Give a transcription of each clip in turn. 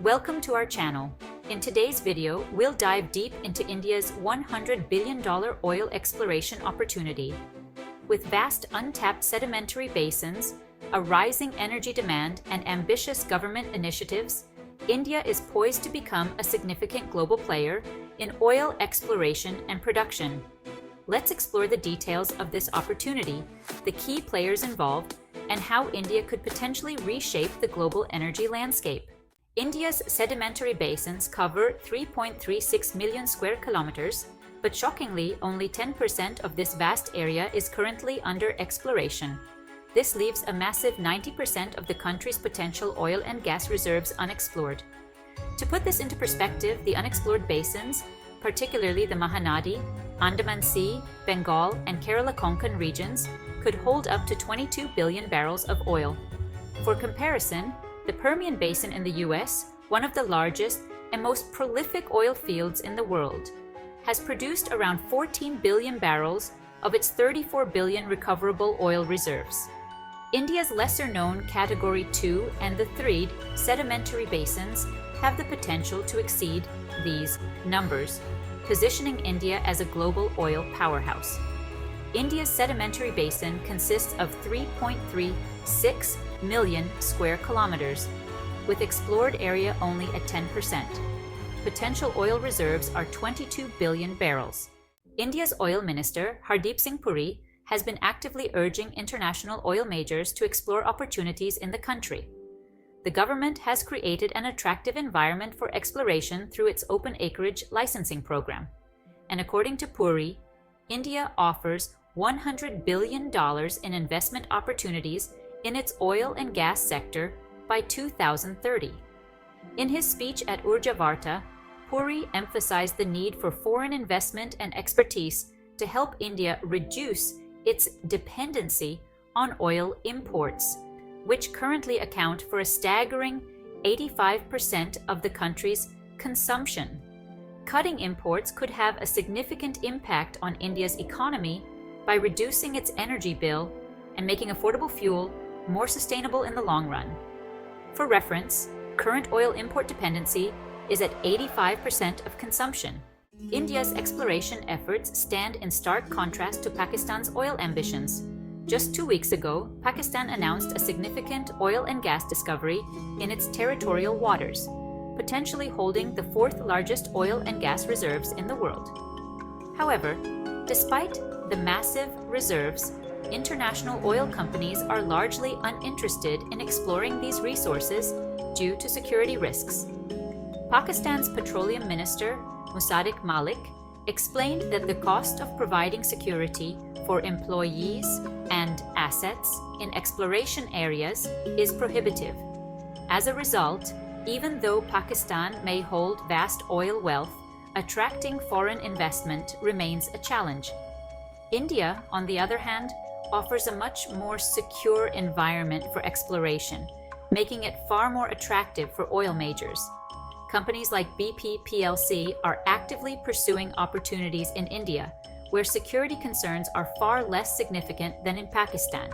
Welcome to our channel. In today's video, we'll dive deep into India's $100 billion oil exploration opportunity. With vast untapped sedimentary basins, a rising energy demand, and ambitious government initiatives, India is poised to become a significant global player in oil exploration and production. Let's explore the details of this opportunity, the key players involved, and how India could potentially reshape the global energy landscape. India's sedimentary basins cover 3.36 million square kilometers, but shockingly, only 10% of this vast area is currently under exploration. This leaves a massive 90% of the country's potential oil and gas reserves unexplored. To put this into perspective, the unexplored basins, particularly the Mahanadi, Andaman Sea, Bengal, and Kerala Konkan regions, could hold up to 22 billion barrels of oil. For comparison, the Permian Basin in the US, one of the largest and most prolific oil fields in the world, has produced around 14 billion barrels of its 34 billion recoverable oil reserves. India's lesser-known Category 2 and the 3 sedimentary basins have the potential to exceed these numbers, positioning India as a global oil powerhouse. India's sedimentary basin consists of 3.36 million square kilometers, with explored area only at 10%. Potential oil reserves are 22 billion barrels. India's oil minister, Hardeep Singh Puri, has been actively urging international oil majors to explore opportunities in the country. The government has created an attractive environment for exploration through its open acreage licensing program. And according to Puri, India offers $100 billion in investment opportunities in its oil and gas sector by 2030. In his speech at Urja Varta, Puri emphasized the need for foreign investment and expertise to help India reduce its dependency on oil imports, which currently account for a staggering 85% of the country's consumption. Cutting imports could have a significant impact on India's economy by reducing its energy bill and making affordable fuel more sustainable in the long run. For reference, current oil import dependency is at 85% of consumption. India's exploration efforts stand in stark contrast to Pakistan's oil ambitions. Just 2 weeks ago, Pakistan announced a significant oil and gas discovery in its territorial waters, potentially holding the fourth largest oil and gas reserves in the world. However, despite the massive reserves, international oil companies are largely uninterested in exploring these resources due to security risks. Pakistan's Petroleum Minister, Musaddiq Malik, explained that the cost of providing security for employees and assets in exploration areas is prohibitive. As a result, even though Pakistan may hold vast oil wealth, attracting foreign investment remains a challenge. India, on the other hand, offers a much more secure environment for exploration, making it far more attractive for oil majors. Companies like BP plc are actively pursuing opportunities in India, where security concerns are far less significant than in Pakistan.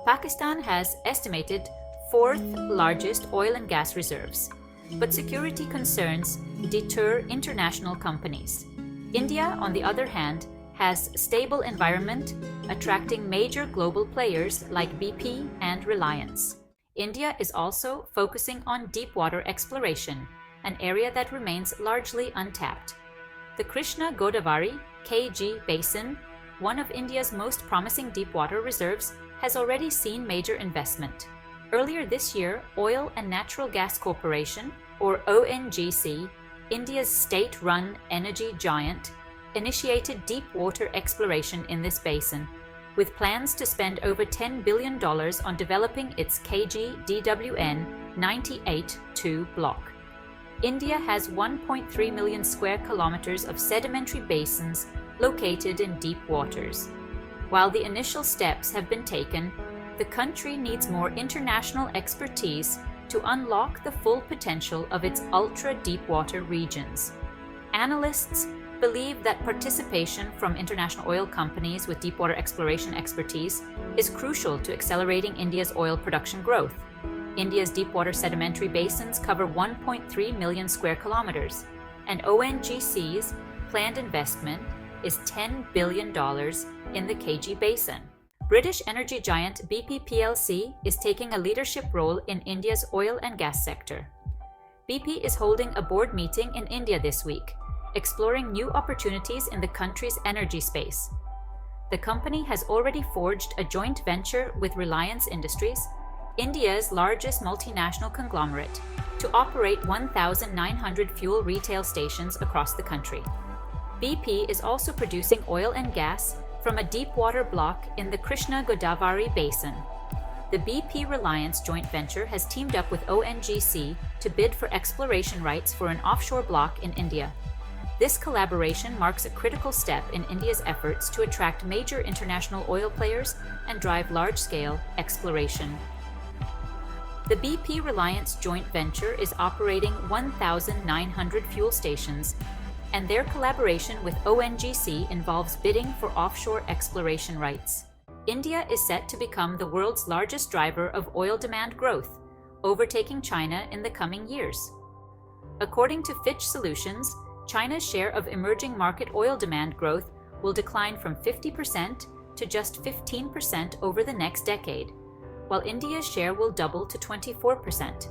Pakistan has estimated fourth largest oil and gas reserves, but security concerns deter international companies. India, on the other hand, has stable environment, attracting major global players like BP and Reliance. India is also focusing on deepwater exploration, an area that remains largely untapped. The Krishna Godavari KG Basin, one of India's most promising deepwater reserves, has already seen major investment. Earlier this year, Oil and Natural Gas Corporation, or ONGC, India's state-run energy giant, initiated deepwater exploration in this basin, with plans to spend over $10 billion on developing its KG DWN 98-2 block. India has 1.3 million square kilometers of sedimentary basins located in deep waters. While the initial steps have been taken, the country needs more international expertise to unlock the full potential of its ultra-deepwater regions. Analysts believe that participation from international oil companies with deepwater exploration expertise is crucial to accelerating India's oil production growth. India's deepwater sedimentary basins cover 1.3 million square kilometers, and ONGC's planned investment is $10 billion in the KG Basin. British energy giant BP plc is taking a leadership role in India's oil and gas sector. BP is holding a board meeting in India this week, exploring new opportunities in the country's energy space. The company has already forged a joint venture with Reliance Industries, India's largest multinational conglomerate, to operate 1,900 fuel retail stations across the country. BP is also producing oil and gas from a deep-water block in the Krishna-Godavari Basin. The BP Reliance joint venture has teamed up with ONGC to bid for exploration rights for an offshore block in India. This collaboration marks a critical step in India's efforts to attract major international oil players and drive large-scale exploration. The BP Reliance joint venture is operating 1,900 fuel stations, and their collaboration with ONGC involves bidding for offshore exploration rights. India is set to become the world's largest driver of oil demand growth, overtaking China in the coming years. According to Fitch Solutions, China's share of emerging market oil demand growth will decline from 50% to just 15% over the next decade, while India's share will double to 24%.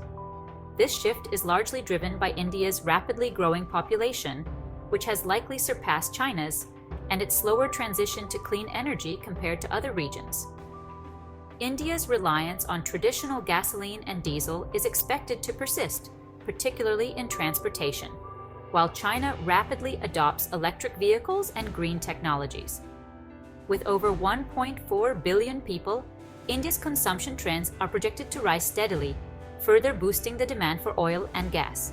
This shift is largely driven by India's rapidly growing population, which has likely surpassed China's, and its slower transition to clean energy compared to other regions. India's reliance on traditional gasoline and diesel is expected to persist, particularly in transportation, while China rapidly adopts electric vehicles and green technologies. With over 1.4 billion people, India's consumption trends are projected to rise steadily, further boosting the demand for oil and gas.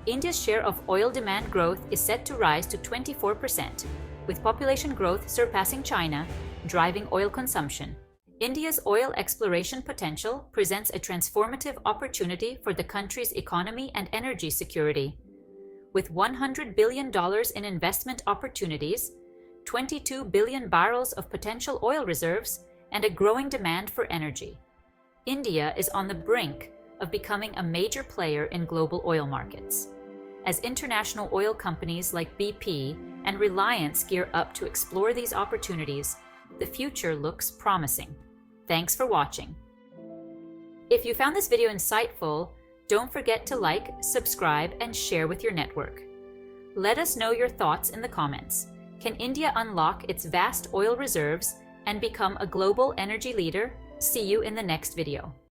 India's share of oil demand growth is set to rise to 24%, with population growth surpassing China, driving oil consumption. India's oil exploration potential presents a transformative opportunity for the country's economy and energy security. With $100 billion in investment opportunities, 22 billion barrels of potential oil reserves, and a growing demand for energy, India is on the brink of becoming a major player in global oil markets. As international oil companies like BP and Reliance gear up to explore these opportunities, the future looks promising. Thanks for watching. If you found this video insightful, don't forget to like, subscribe, and share with your network. Let us know your thoughts in the comments. Can India unlock its vast oil reserves and become a global energy leader? See you in the next video.